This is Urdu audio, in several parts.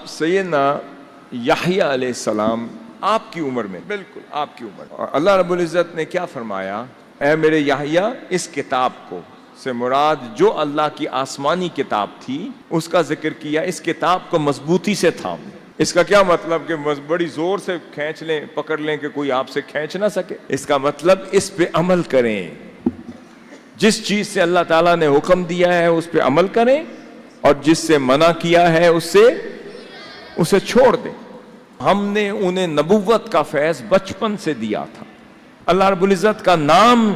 سیدنا یحییٰ علیہ السلام آپ کی عمر میں، بالکل آپ کی عمر، اور اللہ رب العزت نے کیا فرمایا؟ اے میرے یحییٰ، اس کتاب کو سے مراد جو اللہ کی آسمانی کتاب تھی اس کا ذکر کیا، اس کتاب کو مضبوطی سے تھام۔ اس کا کیا مطلب کہ بڑی زور سے کھینچ لیں، پکڑ لیں کہ کوئی آپ سے کھینچ نہ سکے؟ اس کا مطلب اس پہ عمل کریں، جس چیز سے اللہ تعالیٰ نے حکم دیا ہے اس پہ عمل کریں، اور جس سے منع کیا ہے اسے چھوڑ دیں۔ ہم نے انہیں نبوت کا فیض بچپن سے دیا تھا۔ اللہ رب العزت کا نام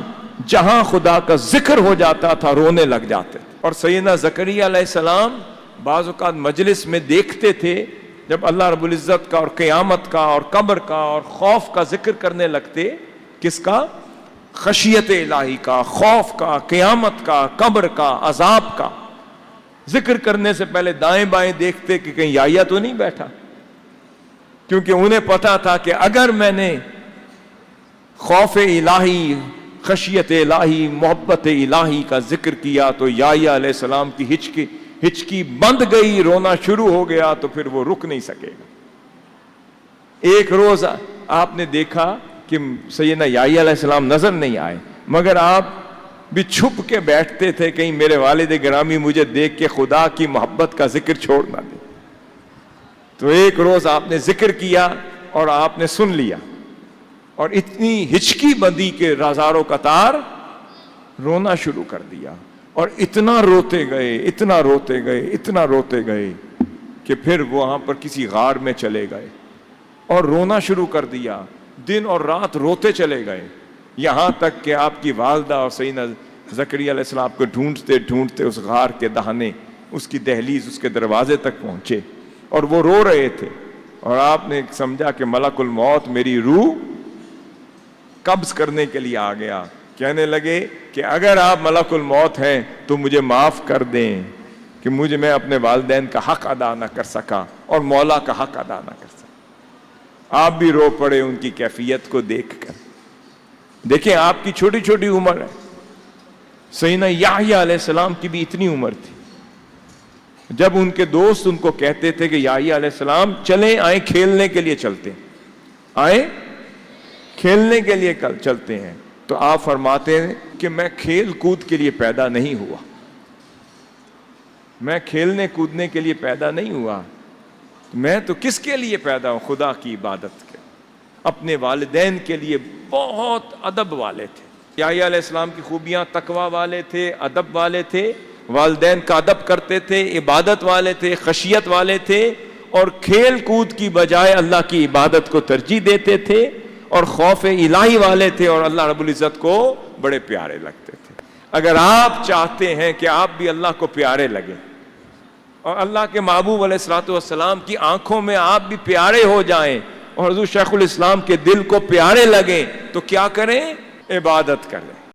جہاں خدا کا ذکر ہو جاتا تھا رونے لگ جاتے تھے۔ اور سیدنا زکریا علیہ السلام بعض اوقات مجلس میں دیکھتے تھے جب اللہ رب العزت کا اور قیامت کا اور قبر کا اور خوف کا ذکر کرنے لگتے، کس کا؟ خشیت الہی کا، خوف کا، قیامت کا، قبر کا، عذاب کا ذکر کرنے سے پہلے دائیں بائیں دیکھتے کہ کہیں یحییٰ تو نہیں بیٹھا، کیونکہ انہیں پتا تھا کہ اگر میں نے خوف الہی، خشیت الہی، محبت الہی کا ذکر کیا تو یحییٰ علیہ السلام کی ہچکی بند گئی، رونا شروع ہو گیا تو پھر وہ رک نہیں سکے گا۔ ایک روز آپ نے دیکھا کہ سیدنا یحییٰ علیہ السلام نظر نہیں آئے، مگر آپ بھی چھپ کے بیٹھتے تھے کہیں میرے والد گرامی مجھے دیکھ کے خدا کی محبت کا ذکر چھوڑ نہ دے۔ تو ایک روز آپ نے ذکر کیا اور آپ نے سن لیا، اور اتنی ہچکی بندی کے ہزاروں قطار رونا شروع کر دیا، اور اتنا روتے گئے، اتنا روتے گئے، اتنا روتے گئے کہ پھر وہاں پر کسی غار میں چلے گئے اور رونا شروع کر دیا، دن اور رات روتے چلے گئے، یہاں تک کہ آپ کی والدہ اور سیدنا زکریا علیہ السلام کو ڈھونڈتے ڈھونڈتے اس غار کے دہانے، اس کی دہلیز، اس کے دروازے تک پہنچے، اور وہ رو رہے تھے، اور آپ نے سمجھا کہ ملک الموت میری روح قبض کرنے کے لیے آ گیا۔ کہنے لگے کہ اگر آپ ملک الموت ہیں تو مجھے معاف کر دیں کہ میں اپنے والدین کا حق ادا نہ کر سکا اور مولا کا حق ادا نہ کر سکا۔ آپ بھی رو پڑے ان کی کیفیت کو دیکھ کر۔ دیکھیں آپ کی چھوٹی چھوٹی عمر ہے، سیدنا یحییٰ علیہ السلام کی بھی اتنی عمر تھی۔ جب ان کے دوست ان کو کہتے تھے کہ یحییٰ علیہ السلام چلیں، آئیں کھیلنے کے لیے چلتے ہیں، آئیں کھیلنے کے لیے چلتے ہیں، تو آپ فرماتے ہیں کہ میں کھیل کود کے لیے پیدا نہیں ہوا، میں کھیلنے کودنے کے لیے پیدا نہیں ہوا، میں تو کس کے لیے پیدا ہوں؟ خدا کی عبادت کے۔ اپنے والدین کے لیے بہت ادب والے تھے۔ یحییٰ علیہ السلام کی خوبیاں تقوی والے تھے، ادب والے تھے، والدین کا ادب کرتے تھے، عبادت والے تھے، خشیت والے تھے، اور کھیل کود کی بجائے اللہ کی عبادت کو ترجیح دیتے تھے، اور خوف الہی والے تھے، اور اللہ رب العزت کو بڑے پیارے لگتے تھے۔ اگر آپ چاہتے ہیں کہ آپ بھی اللہ کو پیارے لگیں اور اللہ کے محبوب علیہ الصلوۃ والسلام کی آنکھوں میں آپ بھی پیارے ہو جائیں اور حضور شیخ الاسلام کے دل کو پیارے لگیں، تو کیا کریں؟ عبادت کریں۔